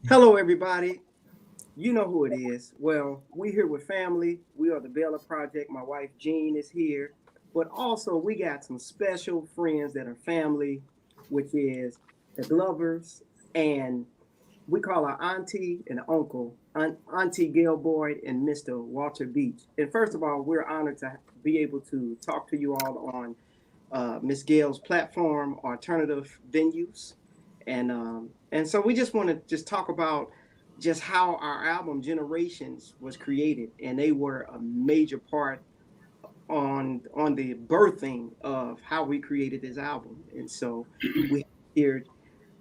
Hello, everybody. You know who it is. Well, we here with family. We are the Baylor Project. My wife Jean is here, but also we got some special friends that are family, which is the Glovers, and we call our auntie and uncle, Auntie Gail Boyd and Mr. Walter Beach. And first of all, we're honored to be able to talk to you all on Miss Gail's platform, alternative venues, and so we just want to just talk about just how our album Generations was created, and they were a major part on the birthing of how we created this album. And so we here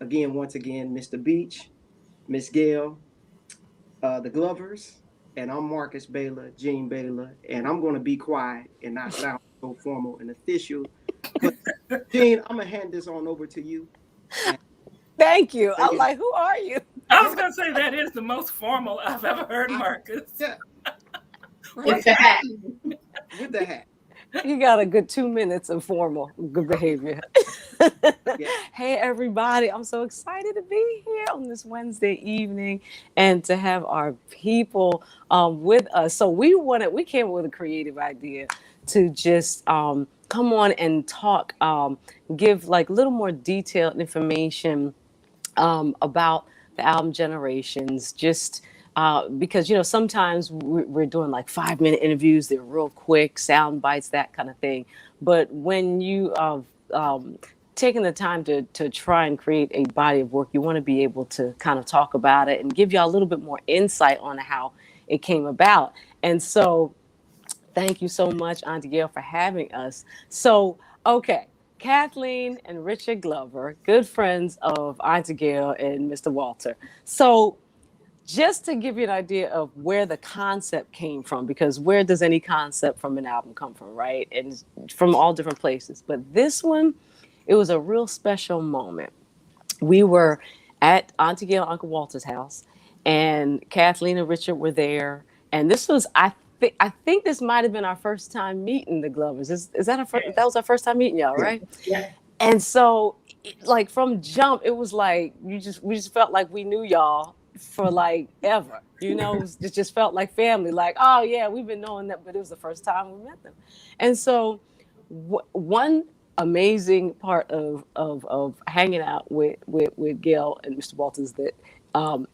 again, once again, Mr. Beach, Miss Gail, the Glovers, and I'm Marcus Baylor, Gene Baylor, and I'm going to be quiet and not sound so formal and official. But Gene, I'm gonna hand this on over to you. And Thank you. take I'm it. like, who are you? I was gonna say that is the most formal I've ever heard I, Marcus. yeah, What? With the hat. with the hat. You got a good 2 minutes of formal good behavior. Yeah. Hey, everybody. I'm so excited to be here on this Wednesday evening and to have our people with us. So we came up with a creative idea to just come on and talk, give like a little more detailed information about the album Generations, just because sometimes we're doing like 5 minute interviews. They're real quick, sound bites, that kind of thing. But when you taking the time to try and create a body of work, you want to be able to kind of talk about it and give y'all a little bit more insight on how it came about. And so thank you so much, Auntie Gail, for having us. So, okay, Kathleen and Richard Glover, good friends of Auntie Gail and Mr. Walter. So, just to give you an idea of where the concept came from, because where does any concept from an album come from, right? And from all different places. But this one, it was a real special moment. We were at Auntie Gail and Uncle Walter's house, and Kathleen and Richard were there. And this was, I think this might have been our first time meeting the Glovers. Is that that was our first time meeting y'all, right? Yeah. And so, like from jump, it was like we just felt like we knew y'all for like ever. It just felt like family. Like, oh yeah, we've been knowing that, but it was the first time we met them. And so, one amazing part of hanging out with Gail and Mr. Walters that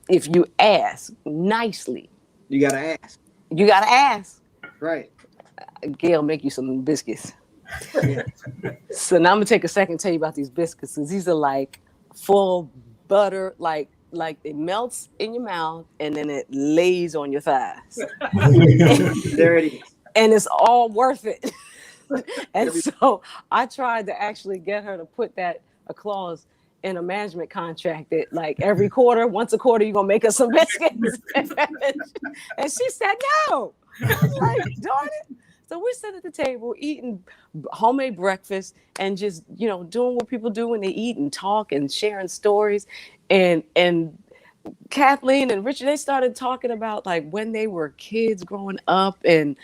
if you ask nicely, You gotta ask. you gotta ask. Right. Gail make you some biscuits. Yeah. So now I'm gonna take a second to tell you about these biscuits because these are like full butter, like it melts in your mouth and then it lays on your thighs, There it is. and it's all worth it. And so I tried to actually get her to put a clause in a management contract that like every quarter, once a quarter, you're gonna make us some biscuits. And she said no. I was like, darn it. So we're sitting at the table eating homemade breakfast and just, doing what people do when they eat and talk and sharing stories. And Kathleen and Richard, they started talking about like when they were kids growing up. And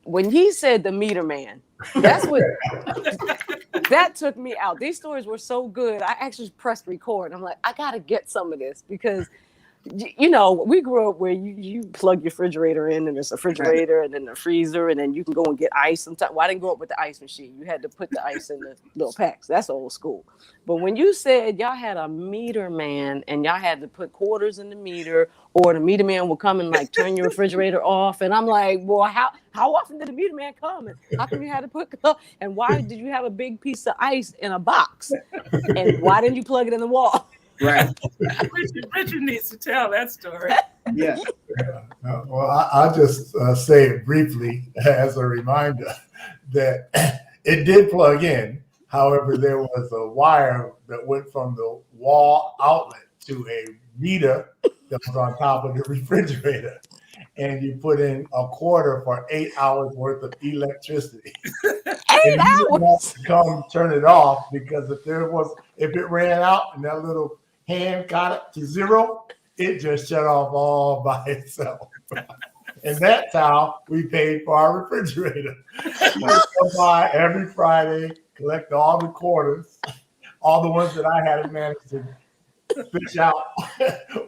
when he said the meter man, that's what that took me out. These stories were so good. I actually pressed record. I'm like, I gotta get some of this because we grew up where you plug your refrigerator in and there's a refrigerator and then a freezer and then you can go and get ice sometimes. Well, I didn't grow up with the ice machine. You had to put the ice in the little packs. That's old school. But when you said y'all had a meter man and y'all had to put quarters in the meter or the meter man would come and like turn your refrigerator off. And I'm like, well, how often did the meter man come? And how come you had to put, and why did you have a big piece of ice in a box? And why didn't you plug it in the wall? Right. Richard needs to tell that story. Yeah. Well, I'll just say it briefly as a reminder that it did plug in. However, there was a wire that went from the wall outlet to a meter that was on top of the refrigerator. And you put in a quarter for 8 hours worth of electricity. 8 hours? Come turn it off because if it ran out and that little hand got it to zero, it just shut off all by itself. And that's how we paid for our refrigerator. We would come by every Friday, collect all the quarters, all the ones that I hadn't managed to fish out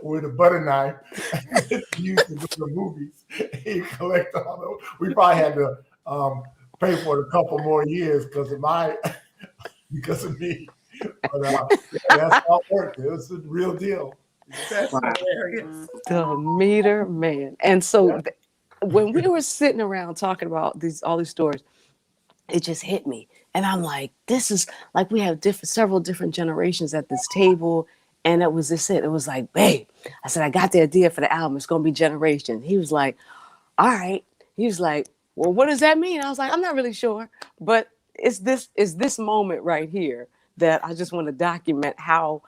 with a butter knife. Used to go to the movies. He collect all those. We probably had to pay for it a couple more years because of me. But that's how it worked. It was a real deal. That's Wow. hilarious. The meter man. And so when we were sitting around talking about all these stories, it just hit me. And I'm like, this is like we have several different generations at this table. And it was just it. It was like, babe, I said, I got the idea for the album. It's going to be Generation. He was like, all right. He was like, well, what does that mean? I was like, I'm not really sure. But it's this moment right here that I just want to document how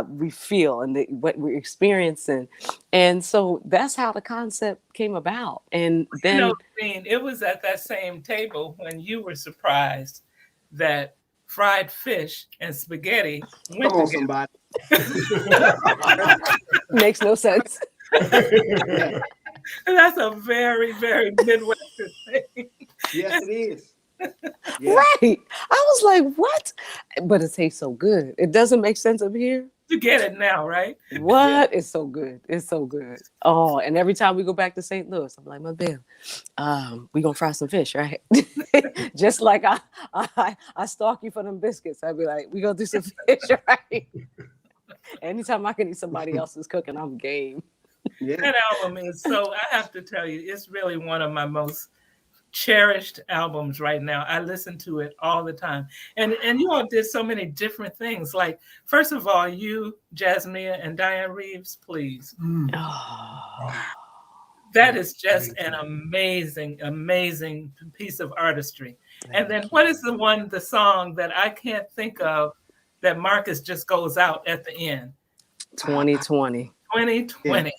we feel and what we're experiencing. And so that's how the concept came about. And then Dean, it was at that same table when you were surprised that fried fish and spaghetti went Come on, together. somebody. makes no sense. Yeah. That's a very, very Midwestern thing. Yes, it is. Yeah. Right. I was like, what? But it tastes so good. It doesn't make sense up here. You get it now, right? What? It's so good. It's so good. Oh, and every time we go back to St. Louis, I'm like, my babe, we gonna fry some fish, right? Just like I stalk you for them biscuits. I'd be like, we gonna do some fish, right? Anytime I can eat somebody else's cooking, I'm game. Yeah. That album is so, I have to tell you, it's really one of my most cherished albums right now. I listen to it all the time. And you all did so many different things. Like, first of all, you, Jasmine, and Diane Reeves, please. Oh. That is just an amazing, amazing piece of artistry. And then what is the song that I can't think of that Marcus just goes out at the end? 2020. 2020.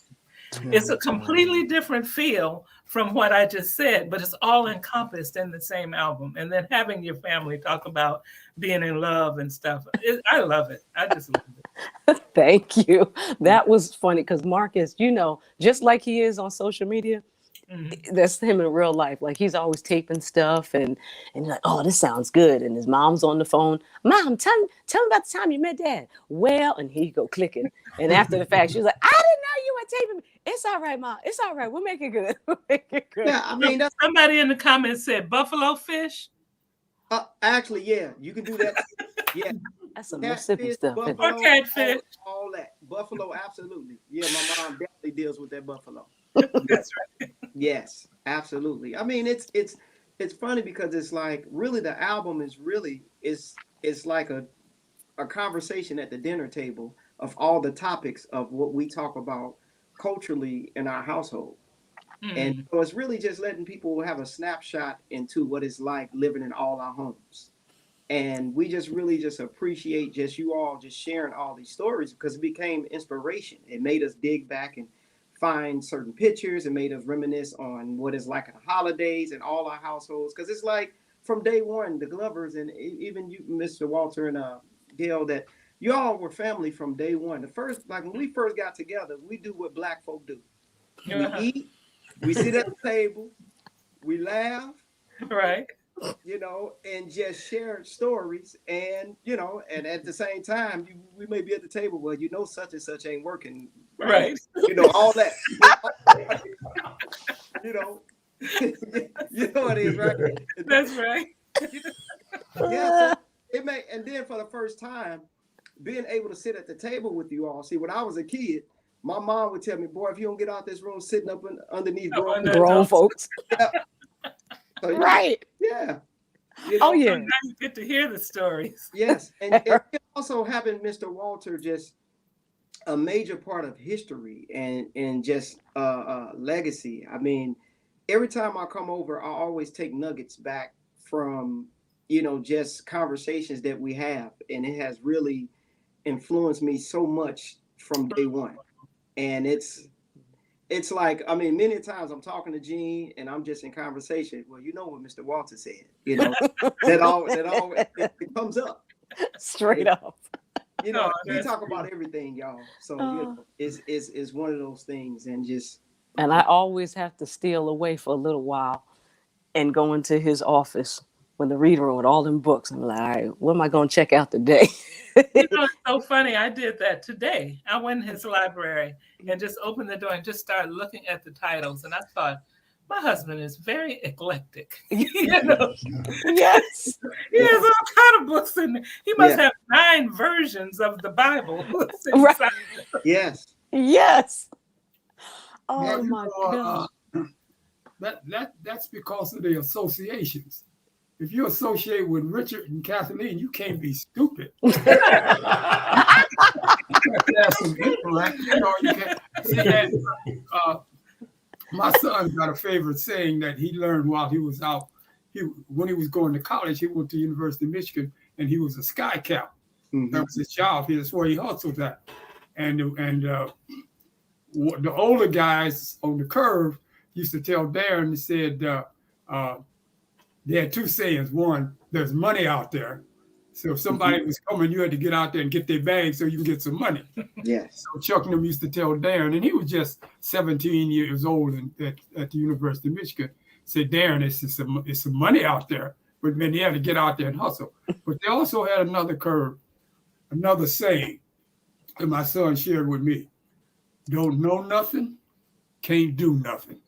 It's a completely different feel from what I just said, but it's all encompassed in the same album. And then having your family talk about being in love and stuff. I love it. I just love it. Thank you. That was funny because Marcus, just like he is on social media, that's him in real life. Like he's always taping stuff and he's like, oh, this sounds good. And his mom's on the phone. Mom, tell me about the time you met Dad. Well, and he go clicking. And after the fact, she was like, I didn't know you were taping me. It's all right, Mom. It's all right. We'll make it good. We'll make it good. Yeah, I mean, Somebody in the comments said buffalo fish. actually, yeah, you can do that. Yeah, That's some Mississippi stuff. buffalo, Or catfish. all that. Buffalo, absolutely. Yeah, my mom definitely deals with that buffalo. That's right. Yes, absolutely. I mean, it's funny because it's like really the album is really it's like a conversation at the dinner table of all the topics of what we talk about culturally in our household. And so it's really just letting people have a snapshot into what it's like living in all our homes. And we just really just appreciate just you all just sharing all these stories because it became inspiration. It made us dig back and find certain pictures. It made us reminisce on what it's like in the holidays and all our households. Because it's like from day one, the Glovers and even you, Mr. Walter and Gail, that you all were family from day one. The first, like when we first got together, we do what Black folk do. We eat, we sit at the table, we laugh, Right. and just share stories. And, and at the same time, we may be at the table, well, such and such ain't working. Right. All that. You know what it is, right? That's right. Yeah. So and then for the first time, being able to sit at the table with you all. See, when I was a kid, my mom would tell me, boy, if you don't get out this room sitting up underneath Grown folks. Yeah. So, Right. Yeah. Oh, yeah. So now you get to hear the stories. Yes. And also having Mr. Walter just a major part of history and just legacy. I mean, every time I come over, I always take nuggets back from, just conversations that we have. And it has really influenced me so much from day one. And it's like, I mean, many times I'm talking to Gene and I'm just in conversation. Well, you know what Mr. Walter said, that always it comes up. Straight up. We talk about everything, y'all. So it's one of those things, and I always have to steal away for a little while and go into his office when the reading room with all them books. I'm like, all right, what am I going to check out today? It's so funny. I did that today. I went in his library and just opened the door and just started looking at the titles. And I thought, my husband is very eclectic. You know, Yes. he has all kind of books in there. He must Yeah. have 9 versions of the Bible. Right. Yes. Yes. Oh Well, you my know, God. that's because of the associations. If you associate with Richard and Kathleen, you can't be stupid. You have to have some intellect. You know, you can't see that. My son got a favorite saying that he learned while he was out. When he was going to college, he went to University of Michigan, and he was a sky cap. Mhm. That was his job. That's where he hustled at. And the older guys on the curve used to tell Darren, he said, they had 2 sayings. One, there's money out there. So if somebody was coming, you had to get out there and get their bag so you can get some money. Yes. So Chuck and them used to tell Darren, and he was just 17 years old at the University of Michigan, said, Darren, it's some money out there. But then he had to get out there and hustle. But they also had another saying that my son shared with me. Don't know nothing, can't do nothing.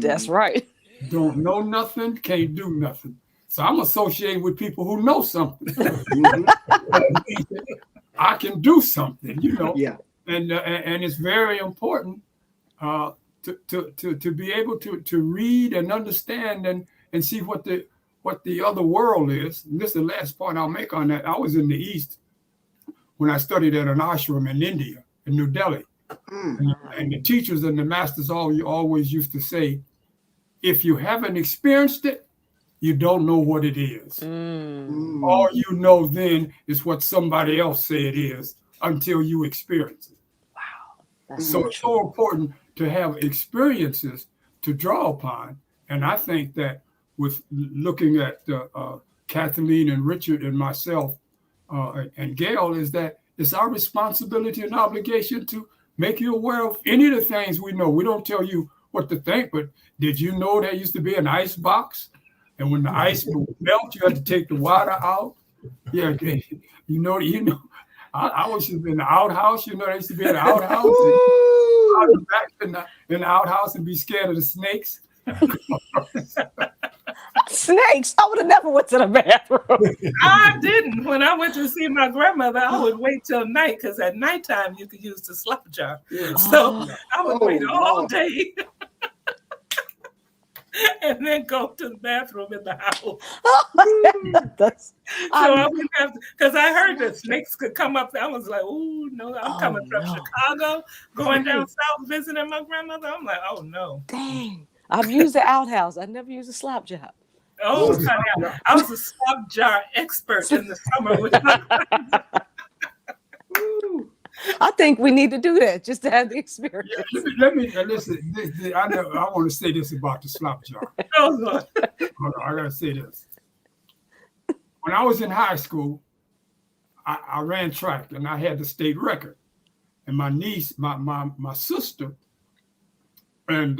That's right. Don't know nothing, can't do nothing. So I'm associated with people who know something. Mhm. I can do something, you know. Yeah. And it's very important to be able to read and understand and see what the other world is. And this is the last point I'll make on that. I was in the East when I studied at an ashram in India, in New Delhi. And the teachers and the masters always used to say, if you haven't experienced it, you don't know what it is. All you know then is what somebody else say it is until you experience it. That's So it's so important to have experiences to draw upon. And I think that with looking at Kathleen and Richard and myself and Gail, is that it's our responsibility and obligation to make you aware of any of the things we know. We don't tell you what to think, but did you know there used to be an ice box? And when the ice would melt, you had to take the water out. Yeah, you know. I was in the outhouse. You know, there used to be an outhouse. I was back in the outhouse and be scared of the snakes. Snakes. I would have never went to the bathroom. I didn't. When I went to see my grandmother, I would wait till night because at nighttime you could use the slap jar. Yeah. So I would wait all Lord. day and then go to the bathroom in the house. That's, So I wouldn't have to, because I heard that snakes could come up. I was like, oh no, I'm coming from Chicago, going down south visiting my grandmother. I'm like, oh no. dang. I've used the outhouse. I never used a slap job. Oh, honey, I was a slap jar expert in the summer with my I think we need to do that just to have the experience. Yeah, let me listen. I want to say this about the slap jar. Oh, Lord. Hold on, I gotta say this. When I was in high school, I ran track and I had the state record. And my niece, my sister, and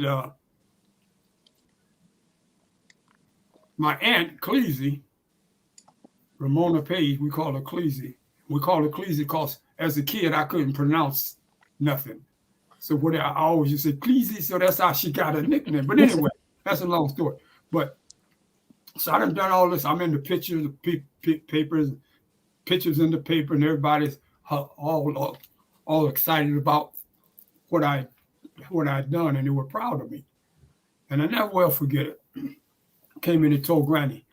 my aunt Cleasy, Ramona Page, we call her Cleasy. We call her Cleasy because as a kid I couldn't pronounce nothing. So what I always used to say Cleasy, so that's how she got her nickname. But anyway, that's a long story. But so I done all this. I'm in the pictures, papers, pictures in the paper, and everybody's all excited about what I'd done, and they were proud of me. And I never will forget it. Came in and told Granny,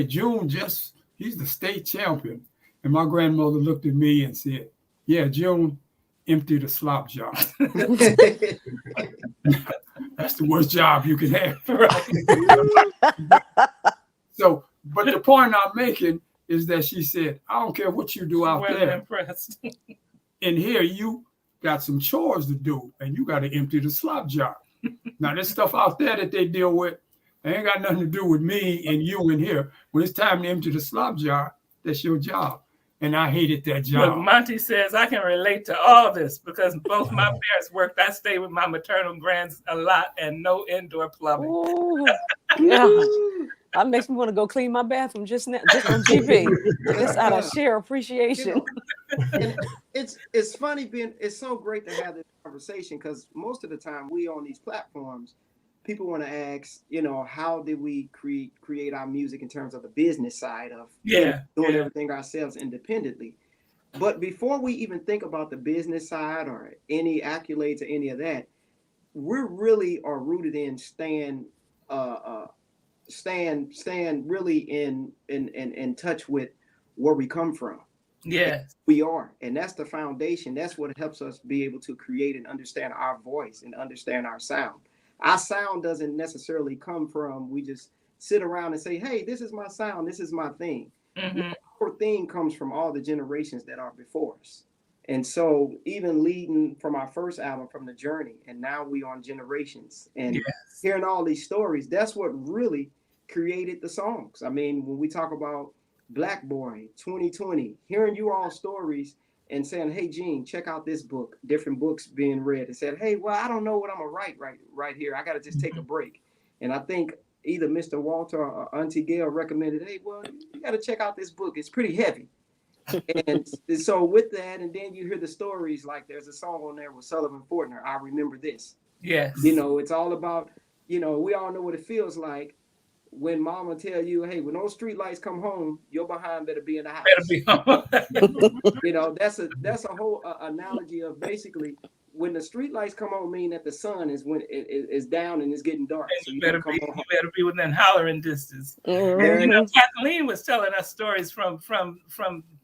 June he's the state champion. And my grandmother looked at me and said, yeah, June emptied a slop jar. That's the worst job you can have. So, but the point I'm making is that she said, I don't care what you do out there. Impressed. In here, you got some chores to do, and you got to empty the slop jar. Now, this stuff out there that they deal with, it ain't got nothing to do with me and you in here. When it's time to empty the slop jar, that's your job. And I hated that job. Look, Monty says I can relate to all this because both my parents worked. I stayed with my maternal grands a lot and no indoor plumbing. Ooh, yeah. That makes me want to go clean my bathroom just now, just on GP, just out of sheer appreciation. And it's funny it's so great to have this conversation because most of the time we on these platforms, people want to ask, how did we create our music in terms of the business side of doing everything ourselves independently. But before we even think about the business side or any accolades or any of that, we really are rooted in staying really in touch with where we come from. Yes, we are, and that's the foundation. That's what helps us be able to create and understand our voice and understand our sound. Our sound doesn't necessarily come from we just sit around and say, hey, this is my sound, this is my thing. Our thing comes from all the generations that are before us. And so even leading from our first album, from The Journey, and now we on Generations, and hearing all these stories, that's what really created the songs. I mean, when we talk about Black Boy, 2020, hearing you all stories and saying, hey, Gene, check out this book, different books being read, and said, hey, well, I don't know what I'm going to write right here. I got to just take a break. And I think either Mr. Walter or Auntie Gail recommended, hey, well, you got to check out this book. It's pretty heavy. And so with that, and then you hear the stories, like there's a song on there with Sullivan Fortner, I Remember This. Yes. It's all about, we all know what it feels like when mama tell you, hey, when those street lights come home, your behind better be in the house. Better be home. That's a whole analogy of basically when the street lights come on, mean that the sun is when it is down and it's getting dark. So you better be within hollering distance. Mm-hmm. And Kathleen was telling us stories from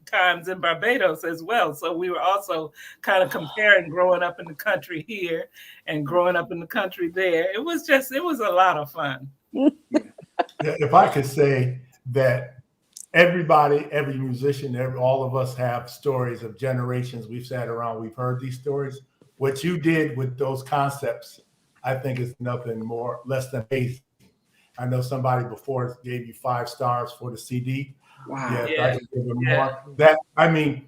times in Barbados as well. So we were also kind of comparing growing up in the country here and growing up in the country there. It was a lot of fun. If I could say that every musician, all of us have stories of generations. We've sat around, we've heard these stories. What you did with those concepts, I think is nothing less than amazing. I know somebody before gave you 5 stars for the CD. Wow. Yeah, I could give them more.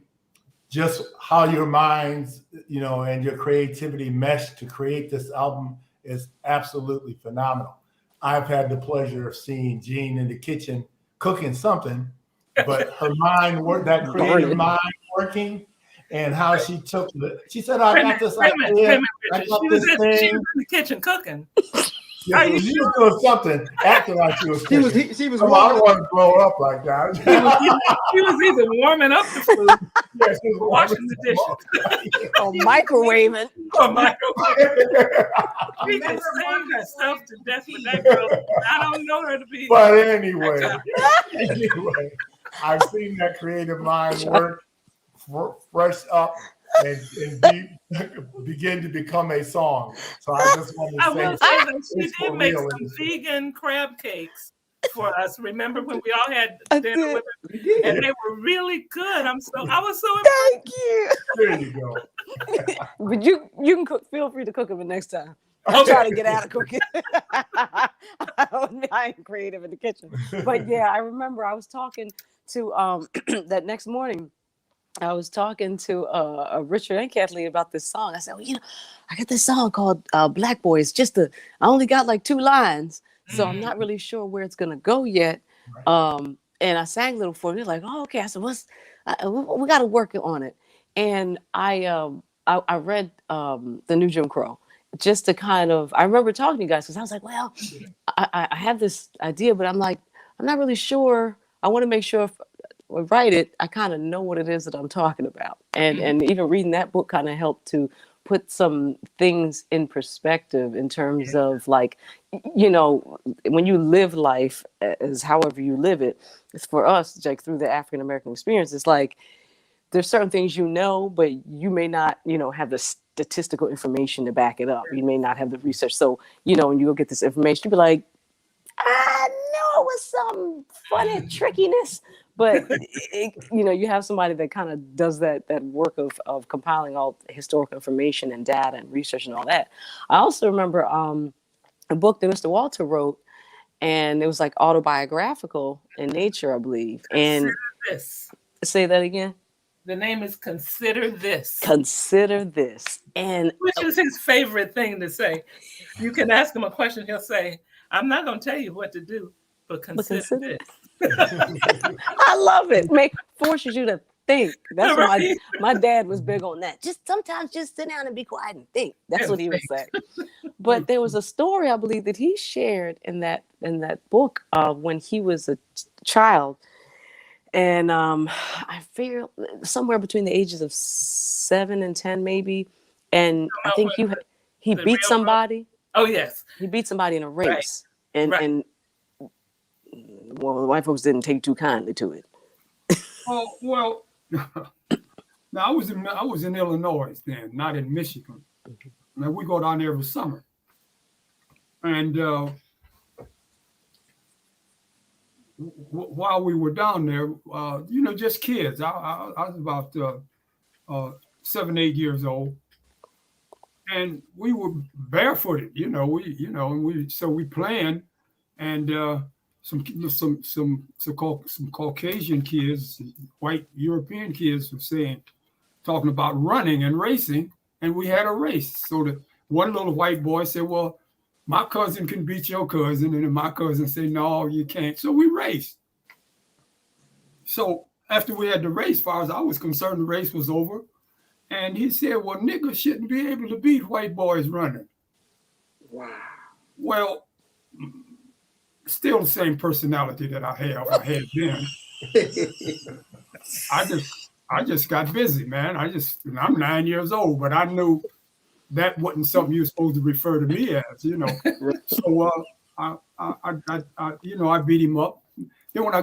Just how your minds, and your creativity mesh to create this album is absolutely phenomenal. I've had the pleasure of seeing Jean in the kitchen cooking something, but her mind that creative mind working, and how she said, I got this idea. I got this thing. She was in the kitchen cooking. Yeah, she was doing something, acting like she was cooking. She was I don't want to blow up like that. She was either warming up the food, she was washing the dishes, or microwaving. She can sing herself to death with that girl. I don't know her to be. But anyway, I've seen that creative mind work fresh up and begin to become a song. So I just want to say that she did make some vegan crab cakes for us. Remember when we all had dinner with her? And they were really good. I was so impressed. Thank you. There you go. But you can cook. Feel free to cook them the next time. I'm trying to get out of cooking. I ain't creative in the kitchen. But yeah, I remember I was talking to that next morning. I was talking to Richard and Kathleen about this song. I said, well, I got this song called Black Boy. It's I only got like 2 lines, so I'm not really sure where it's going to go yet. Right. And I sang a little for them. They're like, oh, okay. I said, we got to work on it. And I read The New Jim Crow just to I remember talking to you guys because I was like, well, I have this idea, but I'm like, I'm not really sure. I want to make sure if I write it, I kind of know what it is that I'm talking about. And even reading that book kind of helped to put some things in perspective in terms of like, when you live life as however you live it, it's for us, like through the African-American experience, it's like, there's certain things but you may not, have the statistical information to back it up. You may not have the research. So, when you go get this information, you'll be like, I know it was some funny trickiness. But, you have somebody that kind of does that work of compiling all historical information and data and research and all that. I also remember a book that Mr. Walter wrote, and it was like autobiographical in nature, I believe. And say that again. The name is Consider This. Consider This. And which is his favorite thing to say. You can ask him a question, he'll say, I'm not going to tell you what to do, but But consider consider this. I love it. Forces you to think. That's what Right. my dad was big on that. Just sometimes just sit down and be quiet and think. That's And what he would think. say. But there was a story I believe that he shared in that book when he was a child, and I figure somewhere between the ages of 7 and 10 maybe, and I think he The beat real world. somebody. Oh yes. He beat somebody in a Right. race, and Right. and well, the white folks didn't take too kindly to it. Oh well. Now I was in Illinois then, not in Michigan. Now we go down there every summer, and while we were down there, just kids. I was about 7, 8 years old, and we were barefooted. We planned, and some Caucasian kids, white European kids, were talking about running and racing, and we had a race. So the one little white boy said, "Well, my cousin can beat your cousin," and then my cousin said, "No, you can't." So we raced. So after we had the race, as far as I was concerned, the race was over. And he said, "Well, niggas shouldn't be able to beat white boys running." Wow. Well, still the same personality that I had then. I just got busy, man. I'm 9 years old, but I knew that wasn't something you were supposed to refer to me as, So I beat him up. Then when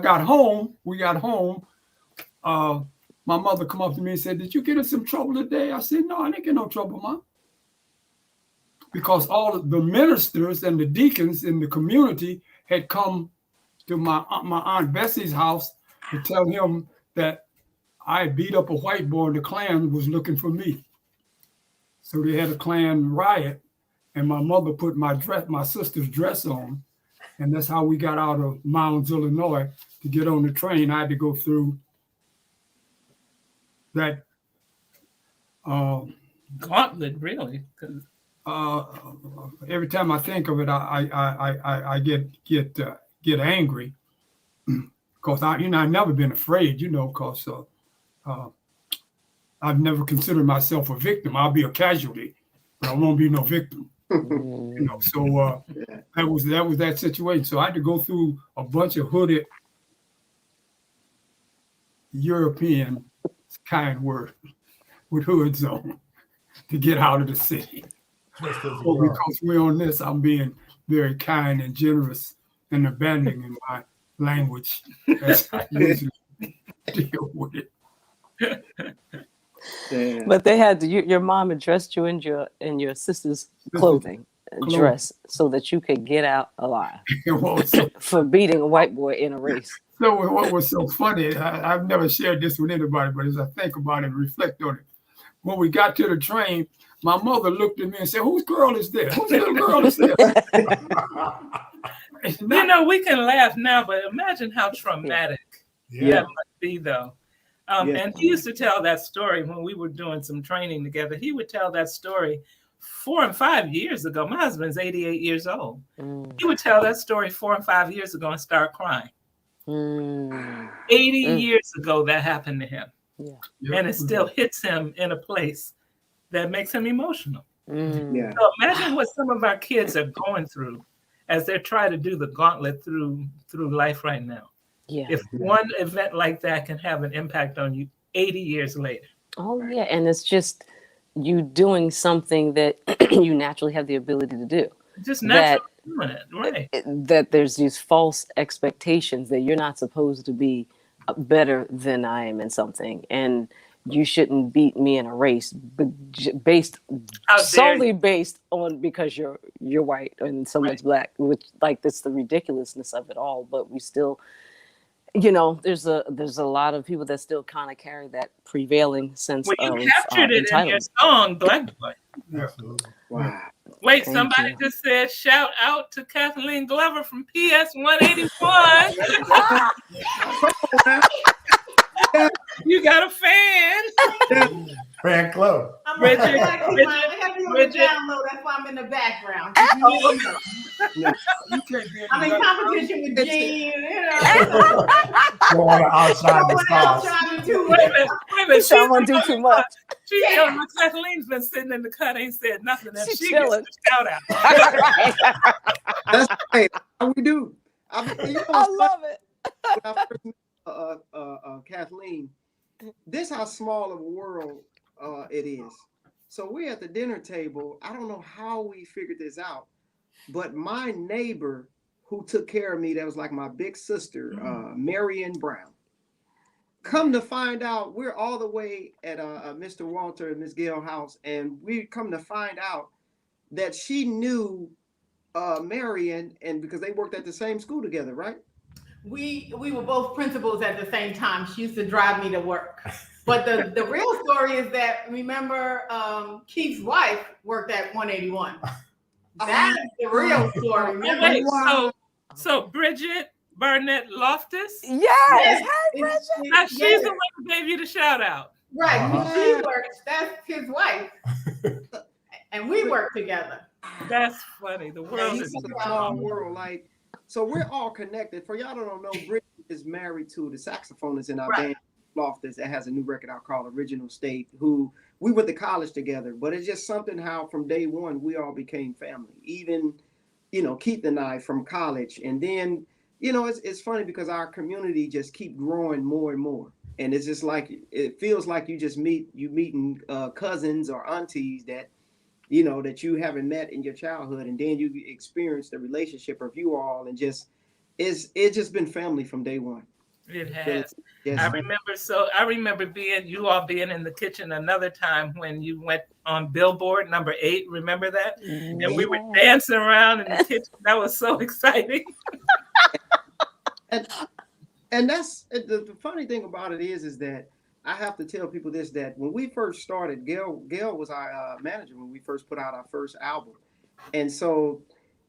we got home, my mother come up to me and said, "Did you get in some trouble today?" I said, "No, I didn't get no trouble, Mom." Because all of the ministers and the deacons in the community had come to my Aunt Bessie's house to tell him that I beat up a white boy and the Klan was looking for me. So they had a Klan riot, and my mother put my sister's dress on, and that's how we got out of Mounds, Illinois. To get on the train, I had to go through that Gauntlet, really. every time I think of it, I get angry because I've never been afraid, because I've never considered myself a victim. I'll be a casualty, but I won't be no victim. So that was that situation. So I had to go through a bunch of hooded European, kind word, with hoods on to get out of the city. Well, because we're on this, I'm being very kind and generous and abandoning my language as I usually deal with it. Damn. But they had your mom had dressed you in your sister's clothing, dress, so that you could get out alive for beating a white boy in a race. So what was so funny, I've never shared this with anybody, but as I think about it and reflect on it, when we got to the train, my mother looked at me and said, "Whose girl is this? Whose little girl is this?" We can laugh now, but imagine how traumatic that must be, though. And he used to tell that story when we were doing some training together. He would tell that story 4 and 5 years ago. My husband's 88 years old. He would tell that story 4 and 5 years ago and start crying. 80 years ago, that happened to him. And it still hits him in a place that makes him emotional. Yeah. So imagine what some of our kids are going through as they're trying to do the gauntlet through life right now. Yeah. If one event like that can have an impact on you 80 years later. Oh yeah, and it's just you doing something that you naturally have the ability to do. Just naturally doing it, right? That there's these false expectations that you're not supposed to be better than I am in something, and you shouldn't beat me in a race solely based on because you're white and someone's black, which that's the ridiculousness of it all. But we still, there's a lot of people that still kind of carry that prevailing sense of entitlement. You captured it in your song, Black Boy. Absolutely. Wow. Wait, Thank somebody you. just said, shout out to Kathleen Glover from PS 181. You got a fan. Fan club. Bridget, I have you on the download. That's why I'm in the background. No. You can't be in I'm in the competition with Gene, you know. Don't want to outshine the stars. Outshine the two. Wait a minute, wait a minute. Sean won't do too much. She's Yeah. telling me Kathleen's been sitting in the cut, ain't said nothing, and She's she chilling. gets the shout out. That's right. How we do. I mean, you know, I love it. when I first met Kathleen, this how small of a world it is. So we're at the dinner table. I don't know how we figured this out, but my neighbor who took care of me, that was like my big sister, Marion Brown. Come to find out, we're all the way at Mr. Walter and Miss Gail house, and we come to find out that she knew Marion, and because they worked at the same school together, right? We were both principals at the same time. She used to drive me to work. But the real story is that, remember, Keith's wife worked at 181. That's the real story. Remember? Wait, so Bridget Barnett Loftus? Yes. Yes. Hey, Bridget. Now, she's the one who gave you the shout out. Right. Uh-huh. She works. That's his wife. And we work together. That's funny. The world It's is a small world. Like, so we're all connected. For y'all that don't know, Bridget is married to the saxophonist in our Right. band, Loftus, that has a new record out called Original State, who we went to college together. But it's just something how from day one we all became family. Even, you know, Keith and I from college. And then, you know, it's funny because our community just keep growing more and more. And it's just like, it feels like you just meeting cousins or aunties that, you know, that you haven't met in your childhood, and then you experience the relationship of you all, and just it's just been family from day one. It has. Yes. I remember you all being in the kitchen another time when you went on Billboard number 8. Remember that? And we were dancing around in the kitchen. That was so exciting. And that's the funny thing about it is that I have to tell people this, that when we first started, Gail was our manager when we first put out our first album. And so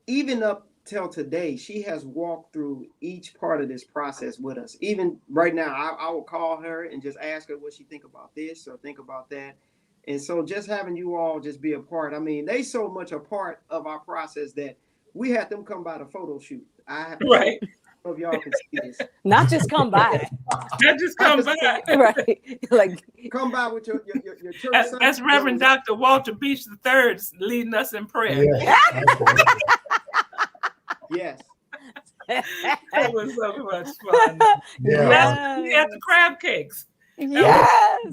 even up till today, she has walked through each part of this process with us. Even right now, I will call her and just ask her what she think about this or think about that. And so just having you all just be a part, I mean, they so much a part of our process that we had them come by the photo shoot. Right. If y'all can see this. Not just come by. Not just come by. Right. Like, Come by with your church. That's Reverend Dr. Walter Beach III leading us in prayer. Yeah. Yes. That was so much fun. Yeah. We had the crab cakes. yes.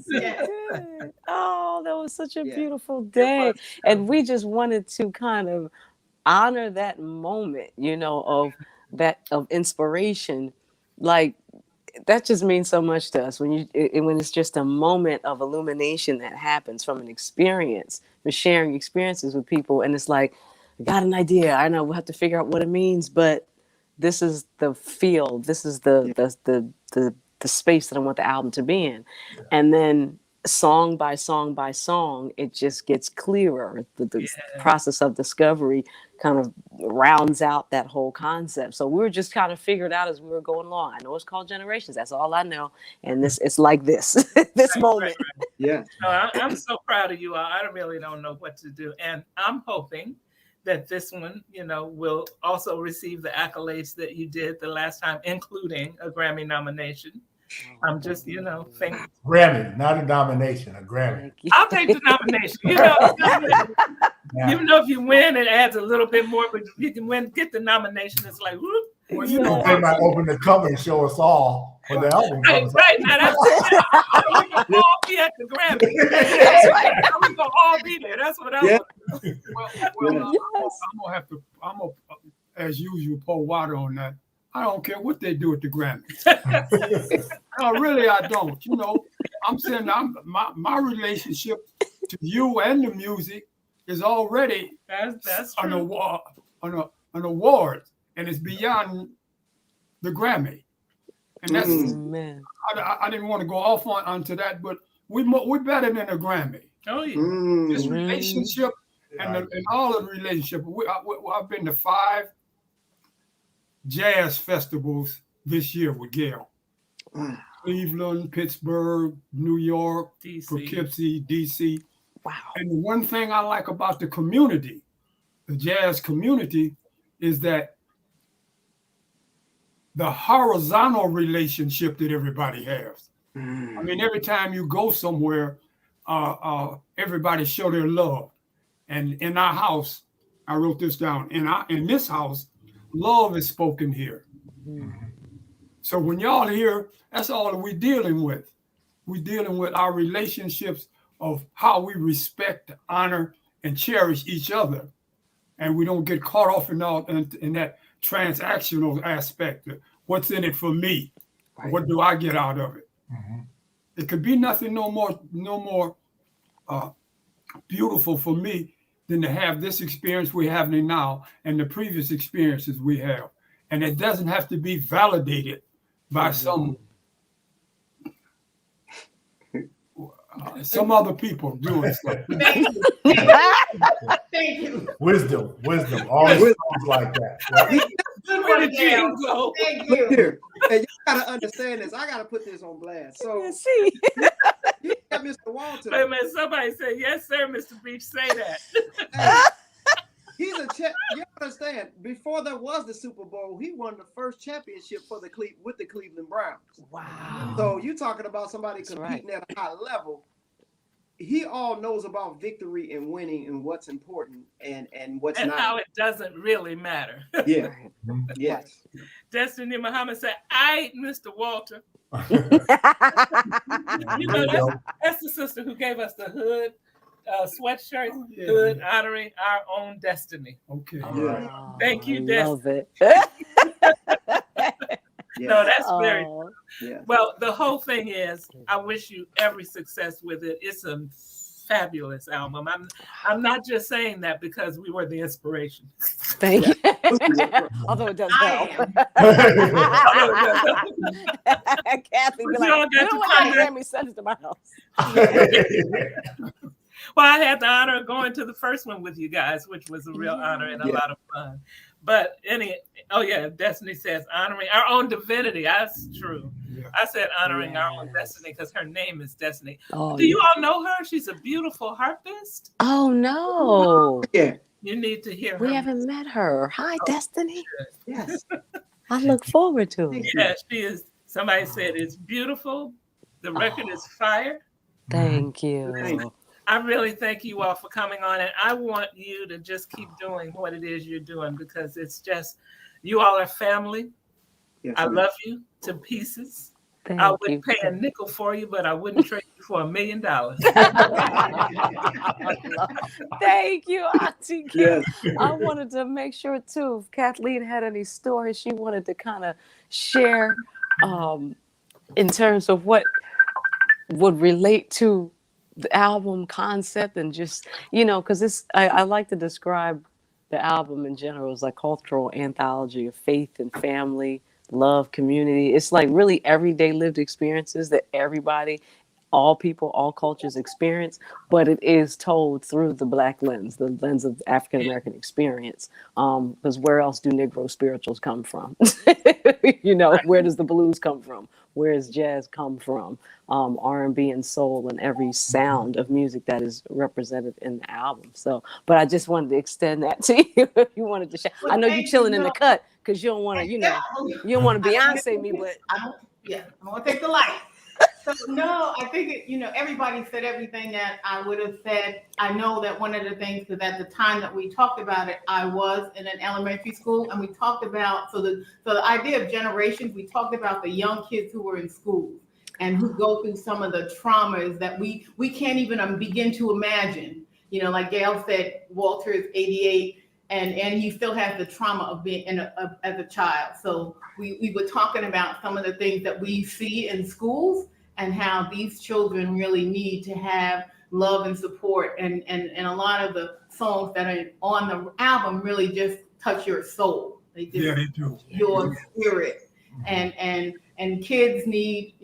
Yes. it did. Oh, that was such a Yeah. beautiful day. And we just wanted to kind of honor that moment, you know, of inspiration. Like, that just means so much to us when it's just a moment of illumination that happens from an experience, from sharing experiences with people. And it's like, I got an idea. I know we'll have to figure out what it means, but this is the field. This is the space that I want the album to be in. And then song by song by song, it just gets clearer. The process of discovery kind of rounds out that whole concept. So we were just kind of figured out as we were going along. I know it's called Generations. That's all I know. And it's like this, this moment. Right. Yeah. No, I'm so proud of you all. I really don't know what to do. And I'm hoping that this one, you know, will also receive the accolades that you did the last time, including a Grammy nomination. I'm just, you know, thinking. Grammy, not a nomination, a Grammy. I'll take the nomination. You know, even though if you win, it adds a little bit more, but if you can get the nomination, it's like, whoop. Well, you know, they might open the cover and show us all when the album comes out. Right. Now that's we can all be at the Grammy. That's right. We can all be there. That's what I want. I'm gonna have to. As usual, pour water on that. I don't care what they do at the Grammys. No, really, I don't. You know, I'm saying my relationship to you and the music is already That's an true. award, an award, and it's beyond the Grammy. And that's Man. I didn't want to go off onto that, but we're better than a Grammy. Oh yeah. This relationship and all of the relationship. I've been to 5 jazz festivals this year with Gail. Cleveland, Pittsburgh, New York, DC. Poughkeepsie, DC. Wow. And the one thing I like about the community, the jazz community, is that the horizontal relationship that everybody has. I mean, every time you go somewhere, everybody show their love. And in our house, I wrote this down. In this house, love is spoken here. So when y'all here, that's all we're dealing with. We're dealing with our relationships of how we respect, honor, and cherish each other. And we don't get caught off in that transactional aspect. What's in it for me? Right. What do I get out of it? It could be nothing no more beautiful for me than to have this experience we're having now and the previous experiences we have. And it doesn't have to be validated by some other people doing stuff. Thank you. Wisdom. Always sounds like that. Right? Where did you go? Thank you. Here, and you gotta understand this. I gotta put this on blast. So See. you got Mr. Walter. Wait a minute, somebody said, yes, sir, Mr. Beach, say that. Hey, he's a you understand, before there was the Super Bowl, he won the first championship for with the Cleveland Browns. Wow. So you're talking about somebody competing at a high level. He all knows about victory and winning and what's important and what's and not. how it doesn't really matter. Yeah. Yes. Destiny Muhammad said, I, Mr. Walter. You know, that's the sister who gave us the hood sweatshirt, hood honoring our own destiny. Okay. Yeah. Thank you, Love Destiny. it. Yeah. No, that's very Yeah. well. The whole thing is, I wish you every success with it. It's a fabulous album. I'm not just saying that because we were the inspiration. Thank you. Although it does help. Kathy, be like, you don't want to Grammy send it to my house. Well, I had the honor of going to the first one with you guys, which was a real honor and a lot of fun. But Destiny says honoring our own divinity. That's true. Yeah. I said honoring our own destiny because her name is Destiny. Oh, do you all know her? She's a beautiful harpist. Oh no. Yeah. You need to hear her. We haven't met her. Hi, Destiny. Yes. I look forward to it. Yeah, she is. Somebody said it's beautiful. The record is fire. Thank you. I really thank you all for coming on, and I want you to just keep doing what it is you're doing because it's just, you all are family. Yes, I love you to pieces. I wouldn't pay a nickel for you, but I wouldn't trade you for $1 million. Thank you, Auntie Kim. Yes. I wanted to make sure too, if Kathleen had any stories she wanted to kind of share in terms of what would relate to the album concept and just, because I like to describe the album in general as like cultural anthology of faith and family, love, community. It's like really everyday lived experiences that everybody, all people, all cultures experience, but it is told through the Black lens, the lens of African-American experience. Because where else do Negro spirituals come from? Where does the blues come from? Where does jazz come from? R&B and soul and every sound of music that is represented in the album. So, but I just wanted to extend that to you if you wanted to share. Well, I know you're chilling in the cut because you don't want to, you don't want to Beyonce me, but I'm gonna take the light. So no, I think everybody said everything that I would have said. I know that one of the things, because at the time that we talked about it, I was in an elementary school, and we talked about the idea of generations. We talked about the young kids who were in school and who go through some of the traumas that we can't even begin to imagine. Like Gail said, Walter is 88. And he still has the trauma of being as a child. So we were talking about some of the things that we see in schools and how these children really need to have love and support. And a lot of the songs that are on the album really just touch your soul. They do. Your spirit. And kids need,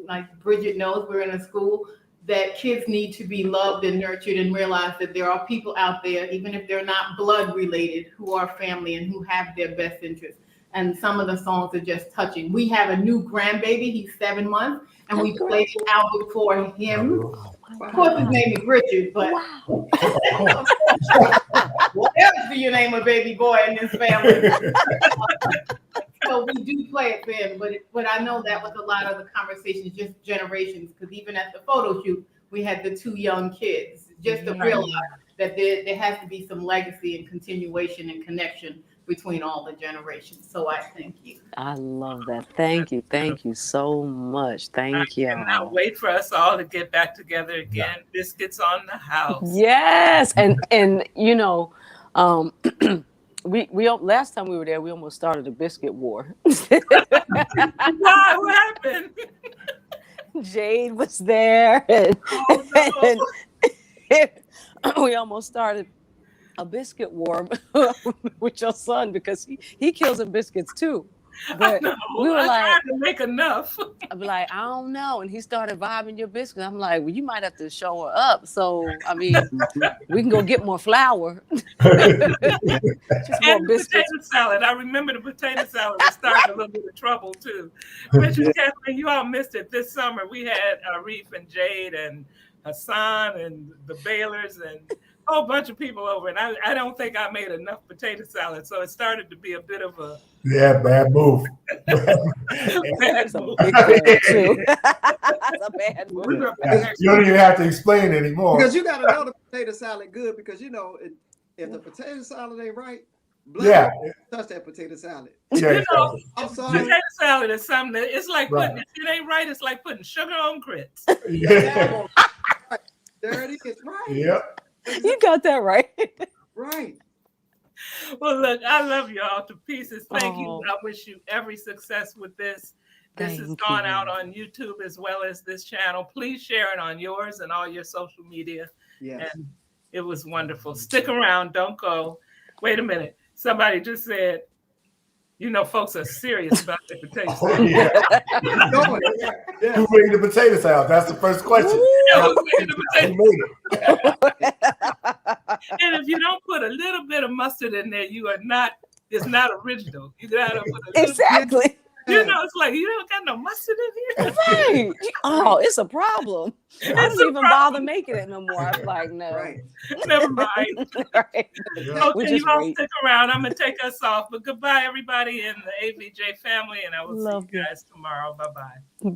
like Bridget knows, we're in a school that kids need to be loved and nurtured and realize that there are people out there, even if they're not blood related, who are family and who have their best interests. And some of the songs are just touching. We have a new grandbaby. He's 7 months, and we played an album for him. Of course, his name is Richard, but whatever you name a baby boy in this family. So we do play it then, but I know that was a lot of the conversations, just generations, because even at the photo shoot, we had the 2 young kids, just to realize that there has to be some legacy and continuation and connection between all the generations. So I thank you. I love that. Thank you so much. Thank you. I cannot wait for us all to get back together again. Biscuits on the house. Yes, and you know, we last time we were there, we almost started a biscuit war. Why? What happened? Jade was there, and, Oh, and we almost started a biscuit war with your son because he kills the biscuits too. But we were I like, tried to make enough. I'd be like, I don't know. And he started vibing your biscuits. I'm like, well, you might have to show her up. So, I mean, we can go get more flour. Just more And the biscuits. potato salad. I remember the potato salad was starting a little bit of trouble too. Richard, Kathleen, you all missed it. This summer we had Arif and Jade and Hassan and the Baylors and a whole bunch of people over. And I don't think I made enough potato salad. So it started to be a bit of a bad move. That's a big bag too. That's a bad move. You don't even have to explain anymore. Because you got to know the potato salad good, because you know if the potato salad ain't right, blood touch that potato salad. Yeah, You know, I'm sorry. potato salad is something that it's like Right. putting, if it ain't right, it's like putting sugar on grits. Yeah. There it is. Right. Yep. You got that right. Right. Well, look, I love you all to pieces. Thank you. Oh. I wish you every success with this. This has Thank gone you. out on YouTube as well as this channel. Please share it on yours and all your social media. Yes. And it was wonderful. Stick around. Don't go. Wait a minute. Somebody just said, you know, folks are serious about their potato Oh, salad. yeah. Yeah. Who made the potato salad? That's the first question. Yeah, who made the potato- Who made it? And if you don't put a little bit of mustard in there, you are not, it's not original. You gotta put a little, Exactly. you know, it's like, you don't got no mustard in here. Right. Oh, it's a problem. I It's don't a even problem. bother making it no more. I'm like, no. Right. Never mind. Right. Yeah. We Okay, just you all wait. stick around. I'm gonna take us off. But goodbye, everybody in the AVJ family, and I will Love see you you. guys tomorrow. Bye bye.